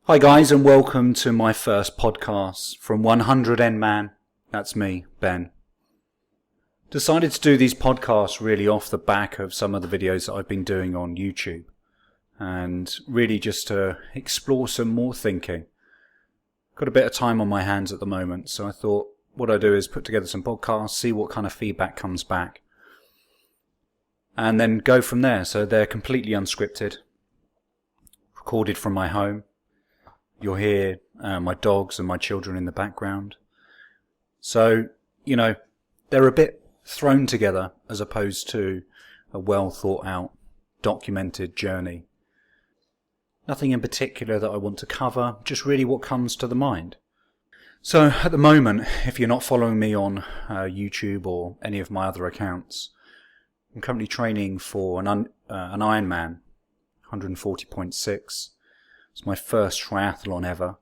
Hi guys, and welcome to my first podcast from 100 Man. That's me, Ben. Decided to do these podcasts really off the back of some of the videos that I've been doing on YouTube, and really just to explore some more thinking. Got a bit of time on my hands at the moment, so I thought what I'd do is put together some podcasts, see what kind of feedback comes back, and then go from there. So they're completely unscripted, recorded from my home. You'll hear my dogs and my children in the background. So, they're a bit thrown together as opposed to a well thought out, documented journey. Nothing in particular that I want to cover, just really what comes to the mind. So at the moment, if you're not following me on YouTube or any of my other accounts, I'm currently training for an Ironman, 140.6. It's my first triathlon ever,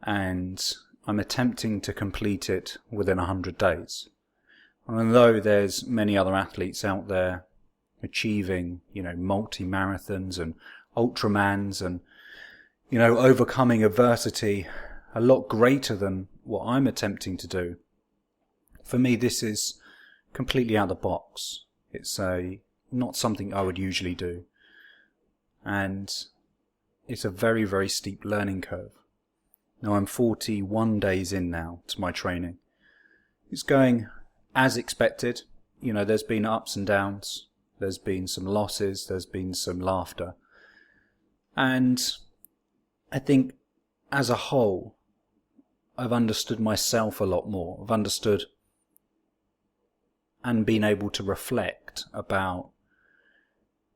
and I'm attempting to complete it within 100 days. And although there's many other athletes out there achieving, multi-marathons and ultramans and, overcoming adversity a lot greater than what I'm attempting to do, for me this is completely out of the box. It's not something I would usually do. And it's a very, very steep learning curve. Now I'm 41 days in now to my training. It's going as expected. There's been ups and downs. There's been some losses. There's been some laughter. And I think as a whole, I've understood myself a lot more. I've understood and been able to reflect about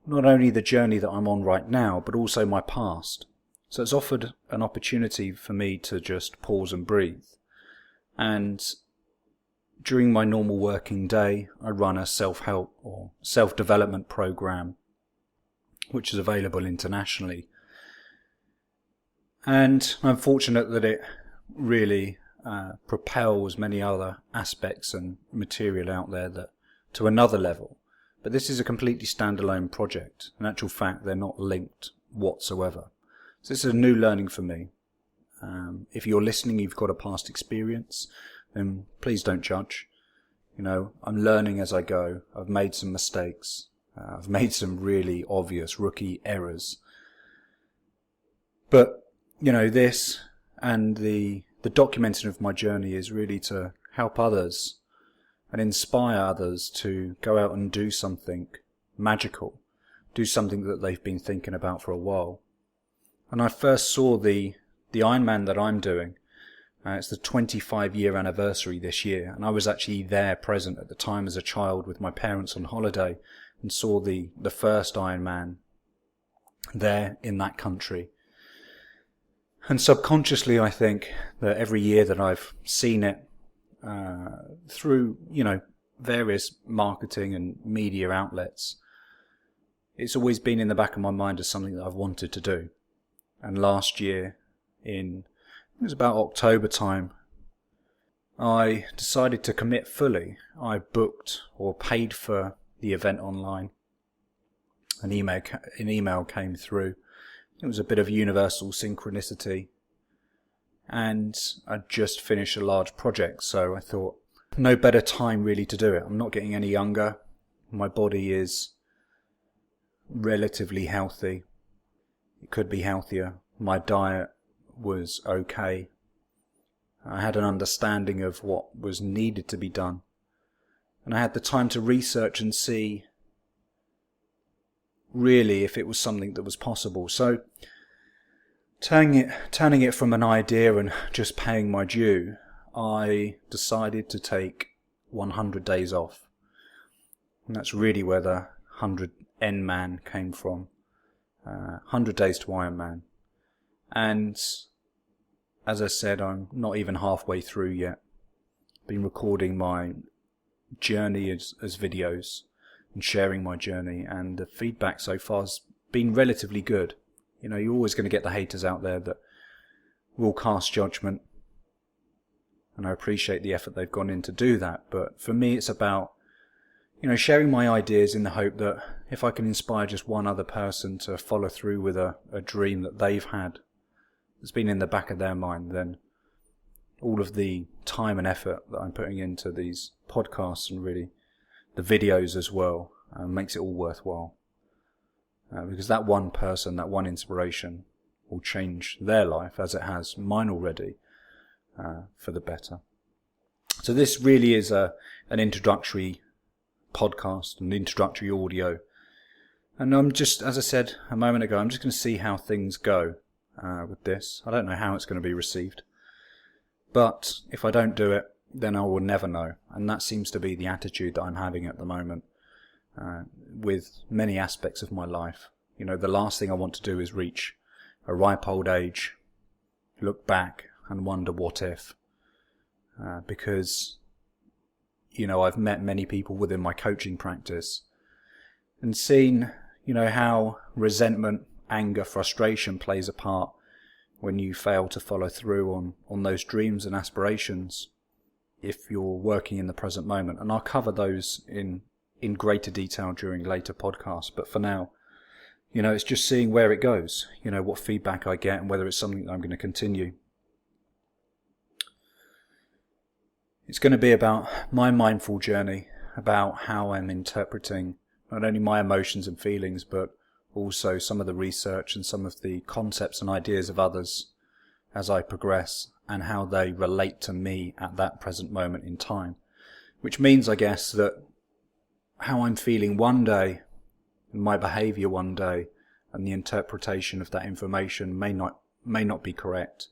not only the journey that I'm on right now, but also my past. So it's offered an opportunity for me to just pause and breathe. And during my normal working day, I run a self-help or self-development program, which is available internationally. And I'm fortunate that it really propels many other aspects and material out there to another level. But this is a completely standalone project. In actual fact, they're not linked whatsoever. So this is a new learning for me. If you're listening, you've got a past experience, then please don't judge. I'm learning as I go. I've made some mistakes. I've made some really obvious rookie errors. But, this and the documenting of my journey is really to help others and inspire others to go out and do something magical, do something that they've been thinking about for a while. And I first saw the Ironman that I'm doing. It's the 25-year anniversary this year, and I was actually there present at the time as a child with my parents on holiday and saw the first Ironman there in that country. And subconsciously I think that every year that I've seen it, through, various marketing and media outlets, it's always been in the back of my mind as something that I've wanted to do. And last year, it was about October time, I decided to commit fully. I booked or paid for the event online. An email came through. It was a bit of universal synchronicity. And I'd just finished a large project, so I thought, no better time really to do it. I'm not getting any younger. My body is relatively healthy. It could be healthier. My diet was okay. I had an understanding of what was needed to be done. And I had the time to research and see really if it was something that was possible. So turning it from an idea and just paying my due, I decided to take 100 days off. And that's really where the 100 Man came from. 100 days to Ironman. And as I said, I'm not even halfway through yet. Been recording my journey as videos and sharing my journey, and the feedback so far has been relatively good. You're always going to get the haters out there that will cast judgment, and I appreciate the effort they've gone in to do that. But for me, it's about sharing my ideas in the hope that if I can inspire just one other person to follow through with a dream that they've had, that's been in the back of their mind, then all of the time and effort that I'm putting into these podcasts and really the videos as well makes it all worthwhile. Because that one person, that one inspiration will change their life, as it has mine already, for the better. So this really is an introductory podcast, an introductory audio. And I'm just, as I said a moment ago, I'm just going to see how things go with this. I don't know how it's going to be received. But if I don't do it, then I will never know. And that seems to be the attitude that I'm having at the moment with many aspects of my life. The last thing I want to do is reach a ripe old age, look back and wonder what if. Because, I've met many people within my coaching practice and seen, how resentment, anger, frustration plays a part when you fail to follow through on those dreams and aspirations if you're working in the present moment. And I'll cover those in greater detail during later podcasts. But for now, it's just seeing where it goes, what feedback I get and whether it's something that I'm going to continue. It's going to be about my mindful journey, about how I'm interpreting not only my emotions and feelings, but also some of the research and some of the concepts and ideas of others as I progress and how they relate to me at that present moment in time. Which means, I guess, that how I'm feeling one day, my behaviour one day, and the interpretation of that information may not be correct,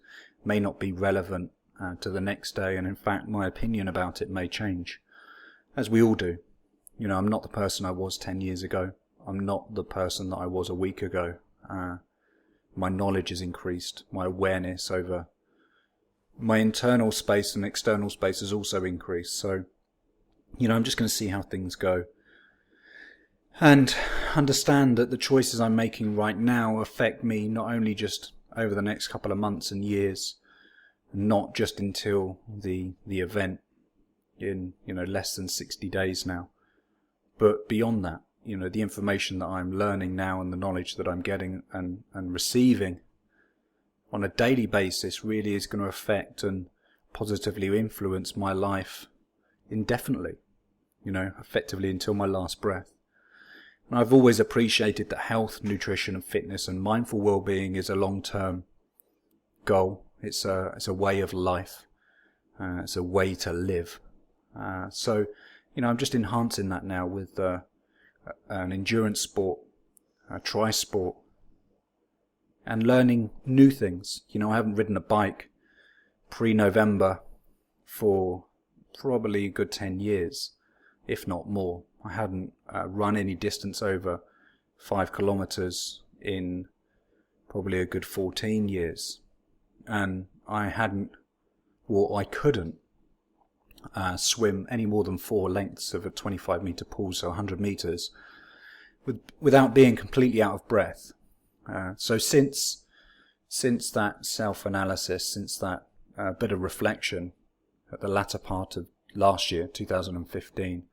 may not be relevant to the next day, and in fact my opinion about it may change, as we all do. I'm not the person I was 10 years ago. I'm not the person that I was a week ago. My knowledge has increased. My awareness over my internal space and external space has also increased. So, I'm just going to see how things go. And understand that the choices I'm making right now affect me not only just over the next couple of months and years, not just until the event in, less than 60 days now, but beyond that. The information that I'm learning now and the knowledge that I'm getting and receiving on a daily basis really is going to affect and positively influence my life indefinitely, effectively until my last breath. And I've always appreciated that health, nutrition and fitness and mindful well-being is a long-term goal. It's a way of life. It's a way to live. So, I'm just enhancing that now with an endurance sport, a tri-sport, and learning new things. I haven't ridden a bike pre-November for probably a good 10 years, if not more. I hadn't run any distance over 5 kilometers in probably a good 14 years. And I couldn't swim any more than 4 lengths of a 25-meter pool, so 100 meters, without being completely out of breath. So since that self-analysis, since that bit of reflection at the latter part of last year, 2015,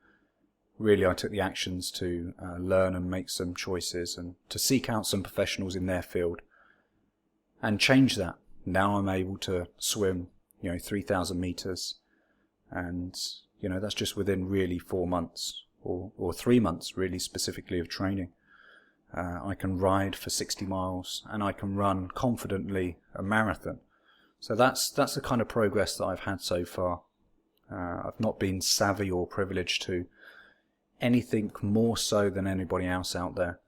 really I took the actions to learn and make some choices and to seek out some professionals in their field and change that. Now I'm able to swim, 3,000 meters. And, that's just within really 4 months or 3 months really specifically of training. I can ride for 60 miles and I can run confidently a marathon. So that's the kind of progress that I've had so far. I've not been savvy or privileged to anything more so than anybody else out there.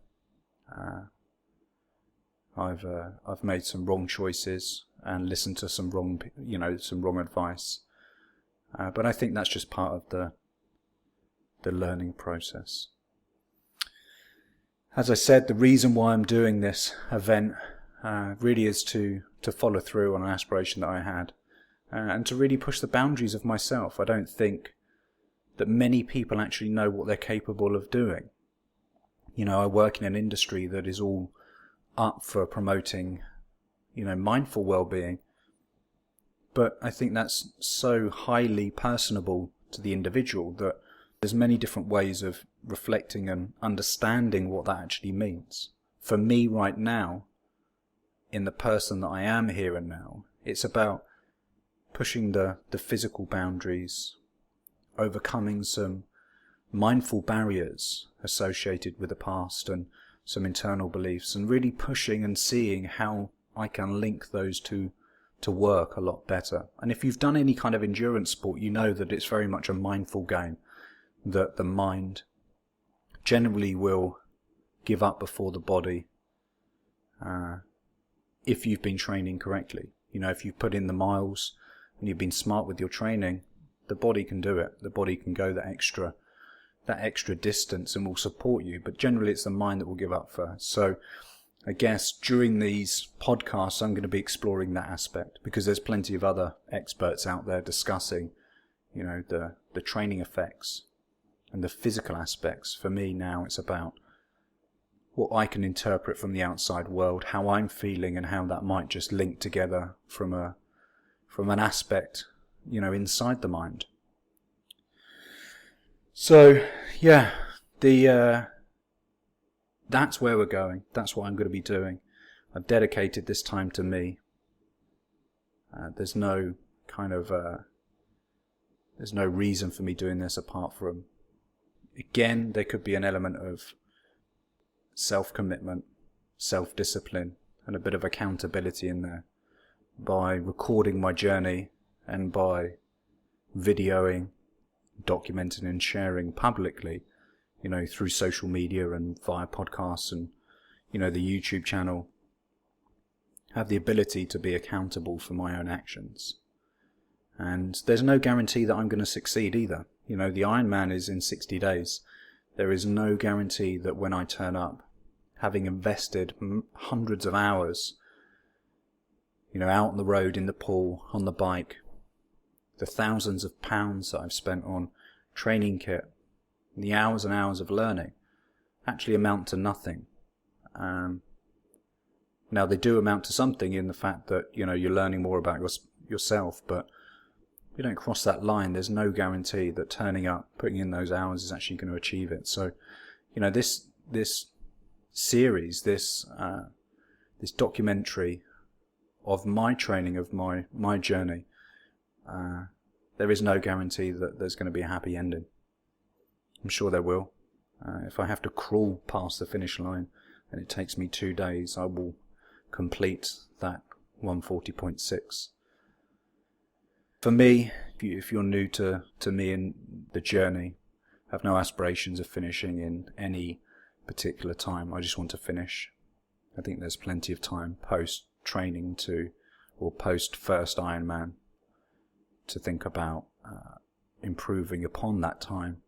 I've made some wrong choices and listened to some wrong advice. But I think that's just part of the learning process. As I said, the reason why I'm doing this event really is to follow through on an aspiration that I had and to really push the boundaries of myself. I don't think that many people actually know what they're capable of doing. I work in an industry that is all up for promoting, mindful well-being. But I think that's so highly personable to the individual that there's many different ways of reflecting and understanding what that actually means. For me right now, in the person that I am here and now. It's about pushing the physical boundaries, overcoming some mindful barriers associated with the past and some internal beliefs, and really pushing and seeing how I can link those two to work a lot better. And if you've done any kind of endurance sport, you know that it's very much a mindful game, that the mind generally will give up before the body if you've been training correctly. You know, if you've put in the miles and you've been smart with your training, the body can do it. The body can go that extra distance and will support you, but generally it's the mind that will give up first. So I guess during these podcasts I'm going to be exploring that aspect, because there's plenty of other experts out there discussing, you know, the training effects and the physical aspects. For me now, it's about what I can interpret from the outside world, how I'm feeling, and how that might just link together from an aspect, you know, inside the mind. So yeah, that's where we're going. That's what I'm going to be doing. I've dedicated this time to me. There's no reason for me doing this apart from, again, there could be an element of self-commitment, self-discipline, and a bit of accountability in there by recording my journey and by videoing, documenting and sharing publicly, you know, through social media and via podcasts and, you know, the YouTube channel. Have the ability to be accountable for my own actions. And there's no guarantee that I'm going to succeed either. You know, the Ironman is in 60 days. There is no guarantee that when I turn up, having invested hundreds of hours, you know, out on the road, in the pool, on the bike, the thousands of pounds that I've spent on training kit, the hours and hours of learning, actually amount to nothing. Now they do amount to something in the fact that, you know, you're learning more about yourself, but you don't cross that line. There's no guarantee that turning up, putting in those hours is actually going to achieve it. So, you know, this series, this documentary of my training, of my journey, there is no guarantee that there's going to be a happy ending. I'm sure there will. If I have to crawl past the finish line and it takes me 2 days, I will complete that 140.6. For me, if you're new to me and the journey, I have no aspirations of finishing in any particular time. I just want to finish. I think there's plenty of time post-training or post-first Ironman to think about improving upon that time.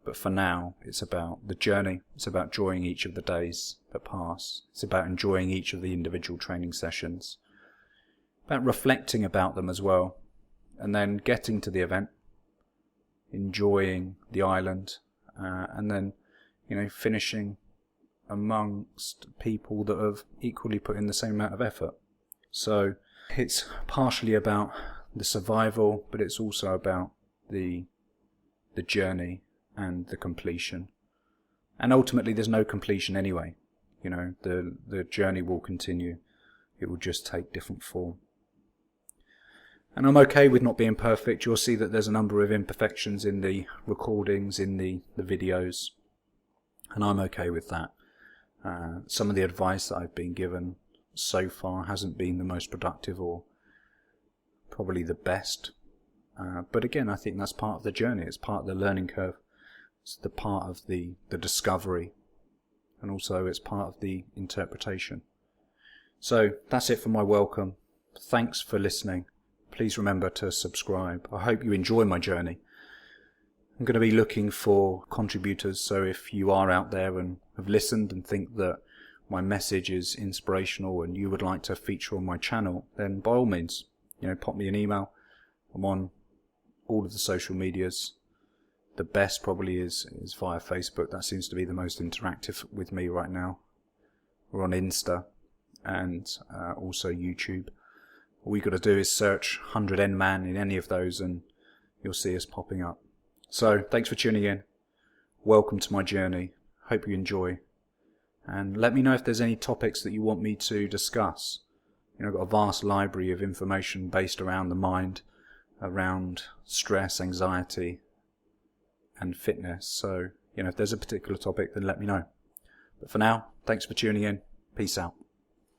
But for now, it's about the journey. It's about enjoying each of the days that pass. It's about enjoying each of the individual training sessions. About reflecting about them as well. And then getting to the event, enjoying the island, and then, you know, finishing amongst people that have equally put in the same amount of effort. So it's partially about the survival, but it's also about the journey and the completion. And ultimately there's no completion anyway. You know, the journey will continue. It will just take different form. And I'm okay with not being perfect. You'll see that there's a number of imperfections in the recordings, in the videos, and I'm okay with that. Some of the advice that I've been given so far hasn't been the most productive or probably the best. But again, I think that's part of the journey. It's part of the learning curve. It's the part of the discovery. And also it's part of the interpretation. So that's it for my welcome. Thanks for listening. Please remember to subscribe. I hope you enjoy my journey. I'm going to be looking for contributors, so if you are out there and have listened and think that my message is inspirational and you would like to feature on my channel, then by all means, you know, pop me an email. I'm on all of the social medias. The best probably is via Facebook. That seems to be the most interactive with me right now. We're on Insta and also YouTube. All you got to do is search 100NMan in any of those and you'll see us popping up. So thanks for tuning in. Welcome to my journey. Hope you enjoy. And let me know if there's any topics that you want me to discuss. I've got a vast library of information based around the mind, around stress, anxiety, and fitness. So, if there's a particular topic, then let me know. But for now, thanks for tuning in. Peace out.